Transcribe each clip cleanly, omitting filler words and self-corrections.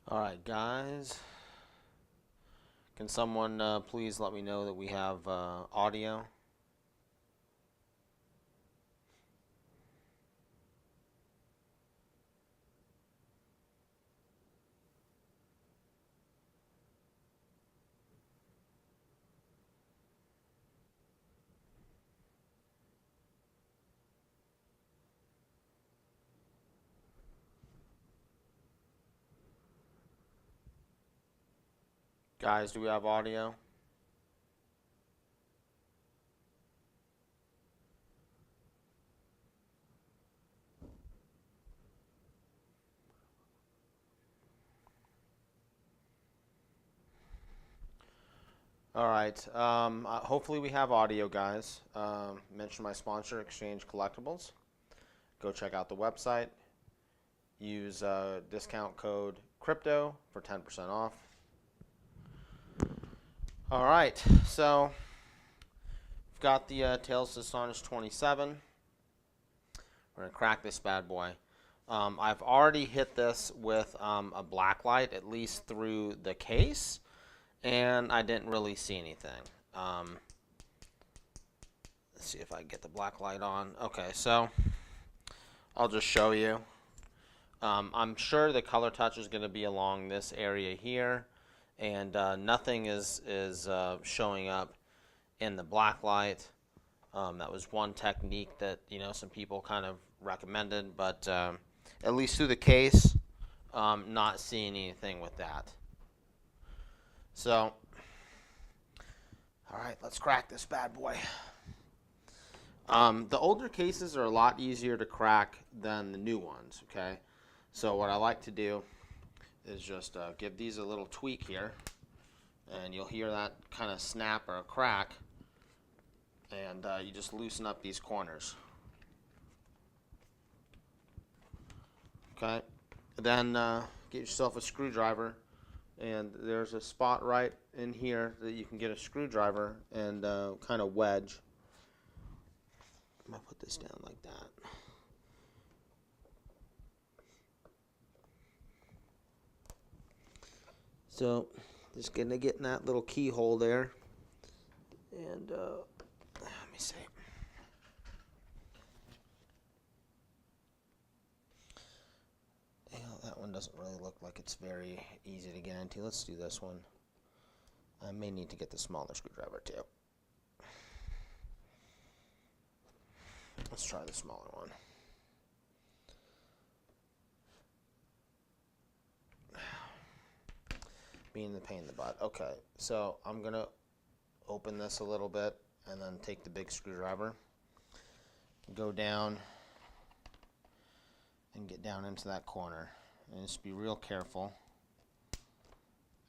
All right, guys. Can someone please let me know that we have audio? Guys, do we have audio? All right. Hopefully we have audio, guys. Mention my sponsor, Exchange Collectibles. Go check out the website. Use discount code CRYPTO for 10% off. All right. So we've got the Tales of Astonish 27. We're going to crack this bad boy. I've already hit this with a black light, at least through the case, and I didn't really see anything. Let's see if I can get the black light on. Okay, so I'll just show you. I'm sure the color touch is going to be along this area here, and nothing is showing up in the black light. That was one technique that some people kind of recommended, but at least through the case, not seeing anything with that. So, all right, let's crack this bad boy. The older cases are a lot easier to crack than the new ones, okay? So what I like to do is just give these a little tweak here, and you'll hear that kind of snap or a crack, and you just loosen up these corners. Okay, then get yourself a screwdriver, and there's a spot right in here that you can get a screwdriver and kind of wedge. I'm going to put this down like that. So just going to get in that little keyhole there, and let me see. That one doesn't really look like it's very easy to get into. Let's do this one. I may need to get the smaller screwdriver too. Let's try the smaller one. Being the pain in the butt. Okay, so I'm going to open this a little bit and then take the big screwdriver, go down, and get down into that corner. And just be real careful.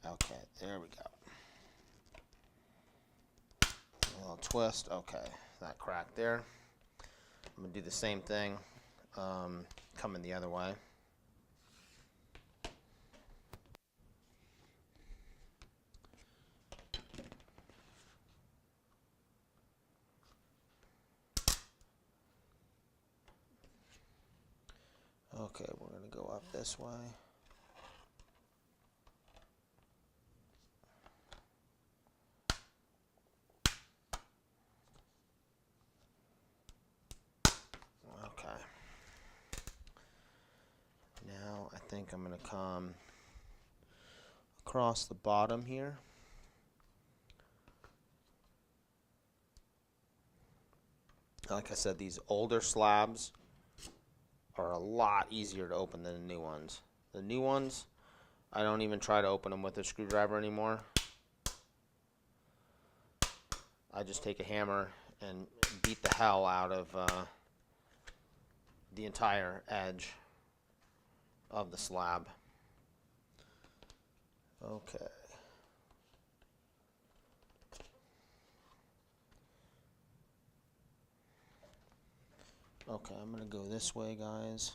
Okay, there we go. A little twist. Okay, that crack there. I'm going to do the same thing, coming the other way. Okay, we're going to go up this way. Okay. Now I think I'm going to come across the bottom here. Like I said, these older slabs are a lot easier to open than the new ones. The new ones, I don't even try to open them with a screwdriver anymore. I just take a hammer and beat the hell out of the entire edge of the slab. Okay. Okay, I'm going to go this way, guys.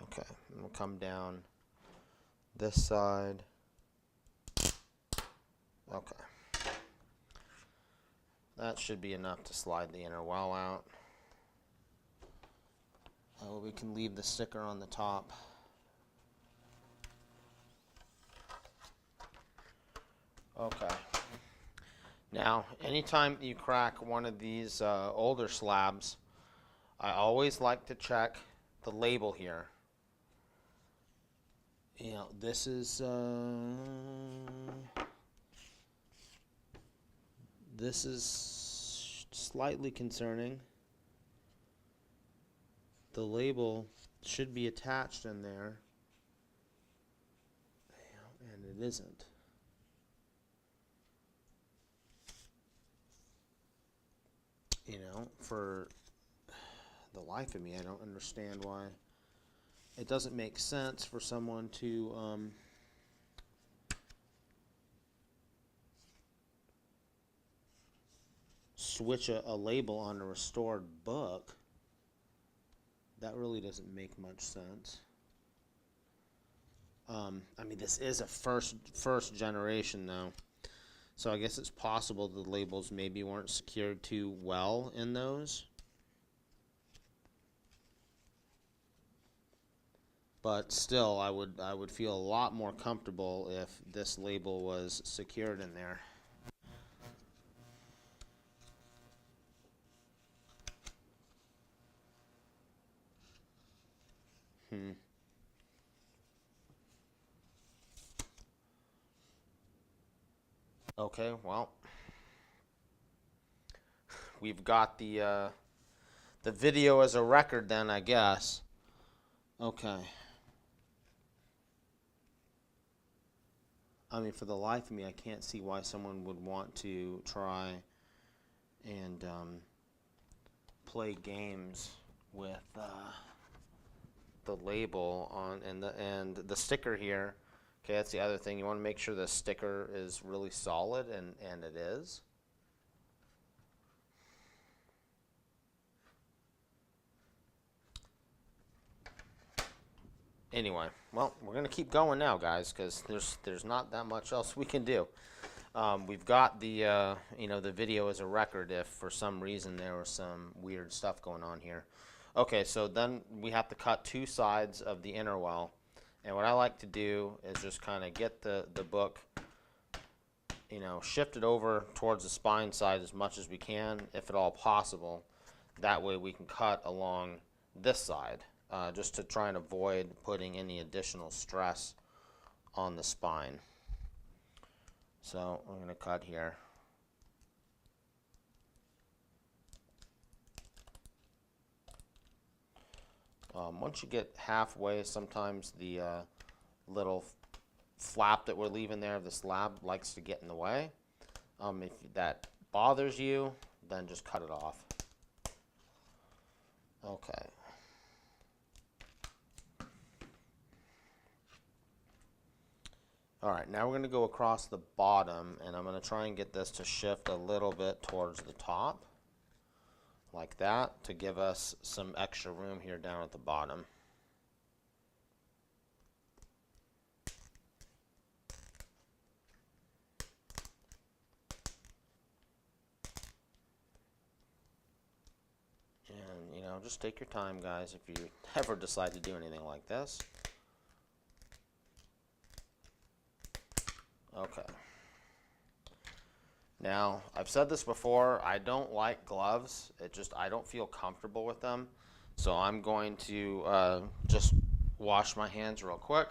Okay, I'm going to come down this side. Okay. That should be enough to slide the inner well out. We can leave the sticker on the top. Okay. Now, anytime you crack one of these older slabs, I always like to check the label here. You know, this is slightly concerning. The label should be attached in there, and it isn't. You know, for the life of me, I don't understand why it doesn't make sense for someone to switch a label on a restored book. That really doesn't make much sense. I mean, this is a first generation though, so I guess it's possible the labels maybe weren't secured too well in those. But still, I would feel a lot more comfortable if this label was secured in there. Okay, well, we've got the video as a record then, I guess. Okay. I mean, for the life of me, I can't see why someone would want to try and play games with the label on and the sticker here. Okay, that's the other thing. You want to make sure the sticker is really solid, and it is. Anyway, well, we're gonna keep going now, guys, because there's not that much else we can do. We've got the the video as a record if for some reason there was some weird stuff going on here. Okay, so then we have to cut two sides of the inner well, and what I like to do is just kind of get the book, shifted over towards the spine side as much as we can, if at all possible. That way we can cut along this side. Just to try and avoid putting any additional stress on the spine. So I'm going to cut here. Once you get halfway, sometimes the little flap that we're leaving there of the slab likes to get in the way. If that bothers you, then just cut it off. Okay. Alright, now we're going to go across the bottom, and I'm going to try and get this to shift a little bit towards the top, like that, to give us some extra room here down at the bottom. And, just take your time, guys, if you ever decide to do anything like this. Okay. Now, I've said this before, I don't like gloves. I don't feel comfortable with them. So I'm going to just wash my hands real quick.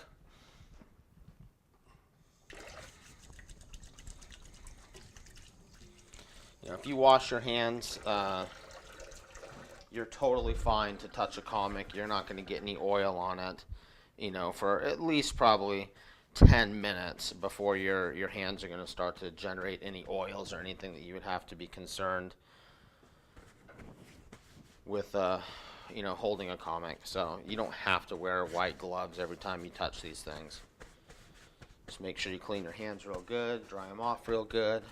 If you wash your hands, you're totally fine to touch a comic. You're not going to get any oil on it, for at least probably 10 minutes before your hands are going to start to generate any oils or anything that you would have to be concerned with holding a comic. So you don't have to wear white gloves every time you touch these things. Just make sure you clean your hands real good, dry them off real good,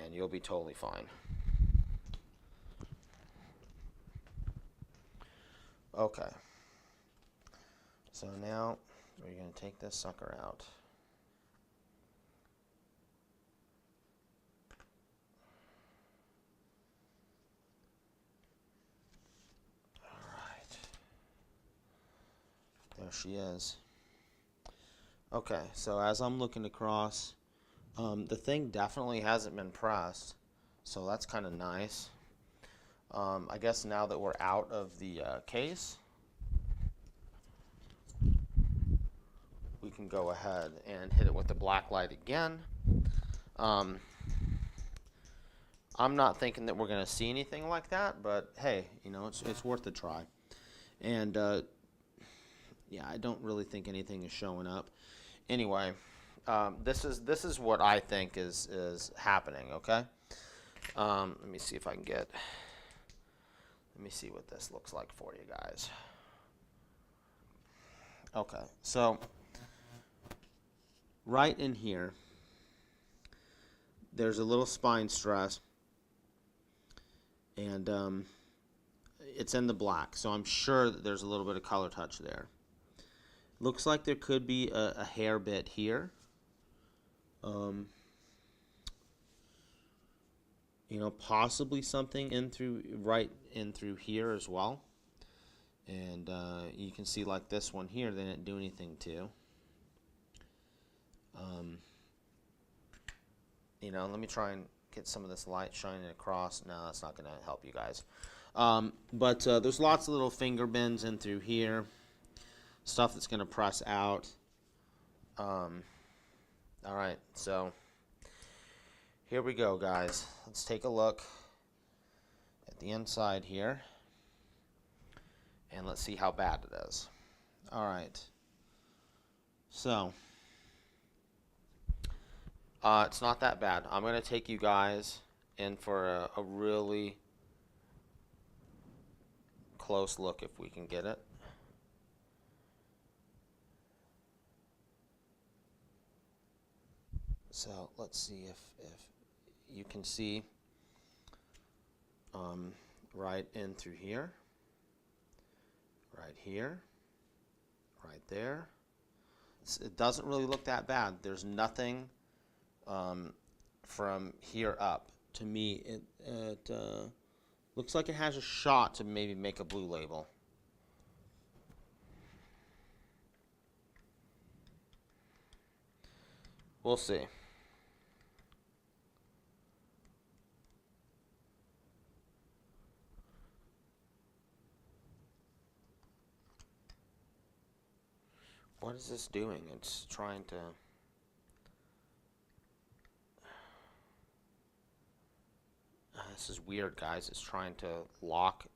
and you'll be totally fine. Okay, so now We're going to take this sucker out. Alright. There she is. Okay, so as I'm looking across, the thing definitely hasn't been pressed, so that's kind of nice. I guess now that we're out of the case, we can go ahead and hit it with the black light again. I'm not thinking that we're going to see anything like that, but hey, you know, it's worth a try. And yeah, I don't really think anything is showing up. Anyway, this is what I think is happening. Okay, let me see if I can get. Let me see what this looks like for you guys. Okay, so right in here, there's a little spine stress, and it's in the black, so I'm sure that there's a little bit of color touch there. Looks like there could be a hair bit here. You know, possibly something right in through here as well. And you can see like this one here, they didn't do anything to. You know, let me try and get some of this light shining across. No, that's not going to help you guys. But there's lots of little finger bends in through here. Stuff that's going to press out. Alright, so here we go, guys. Let's take a look at the inside here. And let's see how bad it is. Alright. So, it's not that bad. I'm going to take you guys in for a really close look if we can get it. So let's see if you can see right in through here, right here, right there. It doesn't really look that bad. There's nothing from here up. To me, it looks like it has a shot to maybe make a blue label. We'll see. What is this doing? It's trying to... this is weird, guys. It's trying to lock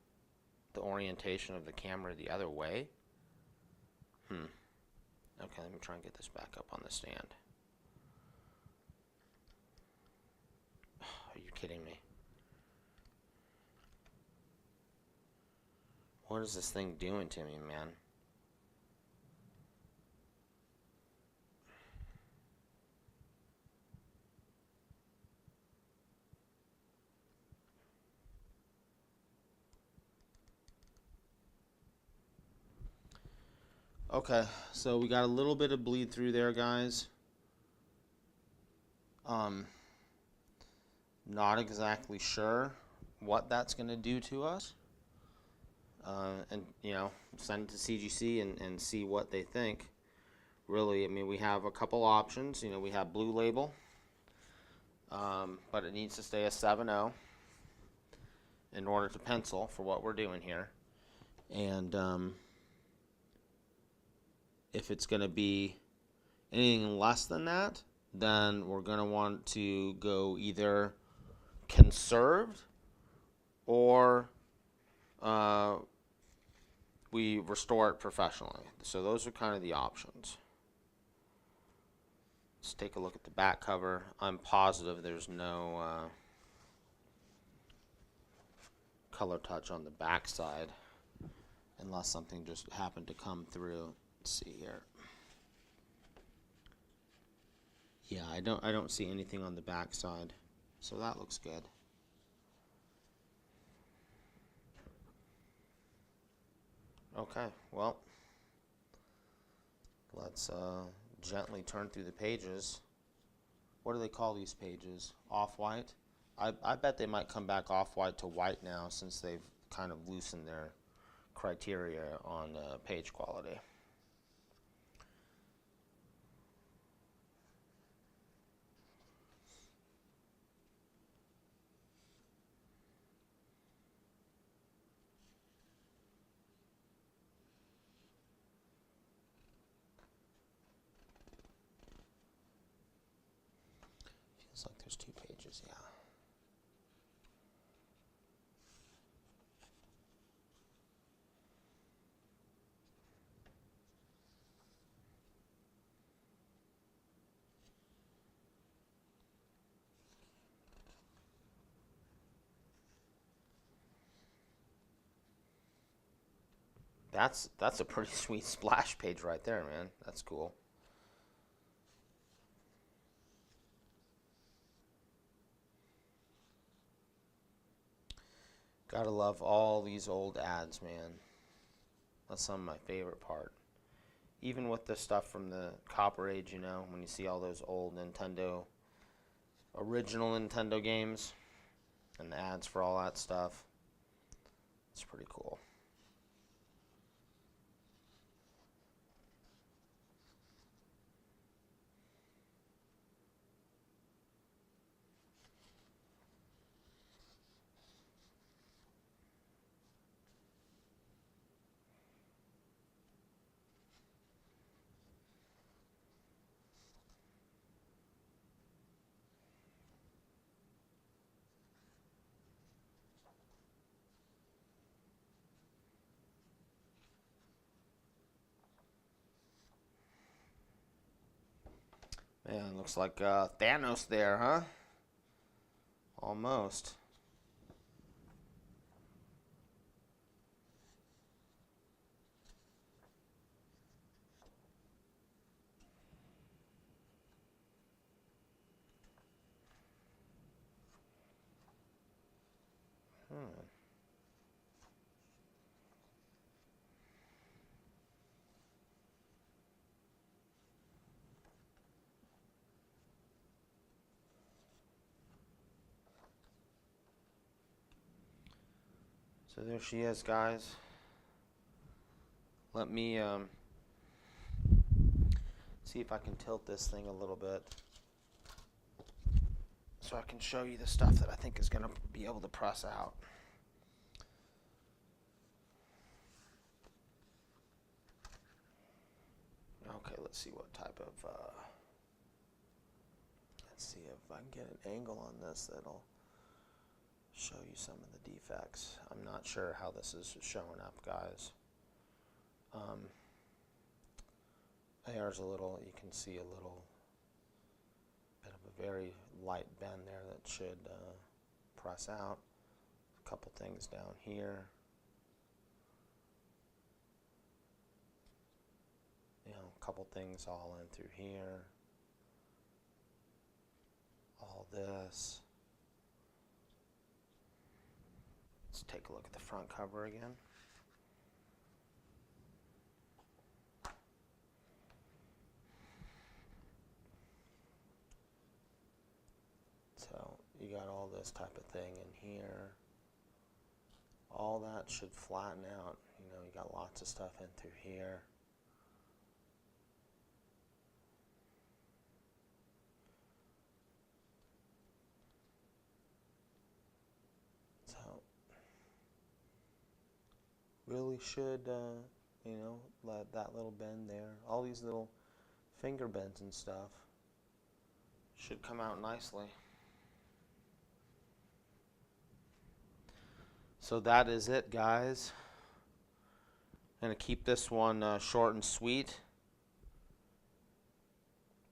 the orientation of the camera the other way. Okay, let me try and get this back up on the stand. Are you kidding me? What is this thing doing to me, man? Okay, so we got a little bit of bleed through there, guys. Not exactly sure what that's going to do to us. And, you know, send it to CGC and see what they think. Really, I mean, we have a couple options. You know, we have blue label, but it needs to stay a 7.0 in order to pencil for what we're doing here. And if it's going to be anything less than that, then we're going to want to go either conserved or we restore it professionally. So those are kind of the options. Let's take a look at the back cover. I'm positive there's no color touch on the back side unless something just happened to come through. Let's see here. Yeah, I don't see anything on the back side, so that looks good. Okay, well, Let's gently turn through the pages. What do they call these pages? Off-white? I bet they might come back off-white to white now, since they've kind of loosened their criteria on page quality. Feels like there's 2 pages, yeah. That's a pretty sweet splash page right there, man. That's cool. Gotta love all these old ads, man. That's some of my favorite part. Even with the stuff from the Copper Age, you know, when you see all those old original Nintendo games, and the ads for all that stuff, it's pretty cool. Man, looks like Thanos there, huh? Almost. So there she is, guys. Let me see if I can tilt this thing a little bit so I can show you the stuff that I think is going to be able to press out. Okay, let's see what type of, let's see if I can get an angle on this that'll show you some of the defects. I'm not sure how this is showing up, guys. There's a little, you can see a little bit of a very light bend there that should press out. A couple things down here. You know, a couple things all in through here. All this. Let's take a look at the front cover again. So you got all this type of thing in here. All that should flatten out. You know, you got lots of stuff in through here. So really should, you know, let that little bend there. All these little finger bends and stuff should come out nicely. So that is it, guys. I'm going to keep this one short and sweet.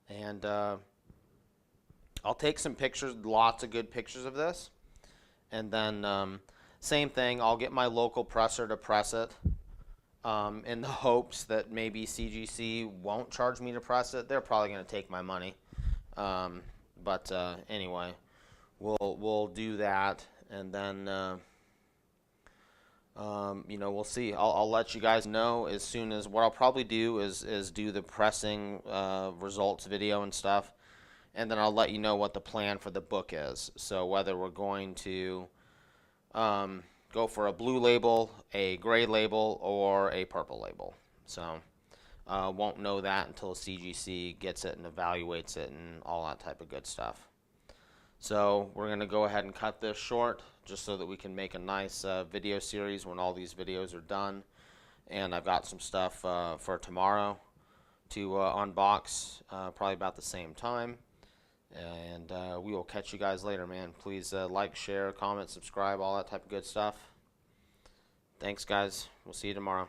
And I'll take some pictures, lots of good pictures of this. And then same thing, I'll get my local presser to press it in the hopes that maybe CGC won't charge me to press it. They're probably going to take my money. But anyway, we'll do that. And then You know, we'll see. I'll let you guys know as soon as. What I'll probably do is do the pressing results video and stuff, and then I'll let you know what the plan for the book is. So whether we're going to go for a blue label, a gray label, or a purple label. So won't know that until CGC gets it and evaluates it and all that type of good stuff. So we're going to go ahead and cut this short just so that we can make a nice video series when all these videos are done. And I've got some stuff for tomorrow to unbox, probably about the same time. And we will catch you guys later, man. Please like, share, comment, subscribe, all that type of good stuff. Thanks, guys. We'll see you tomorrow.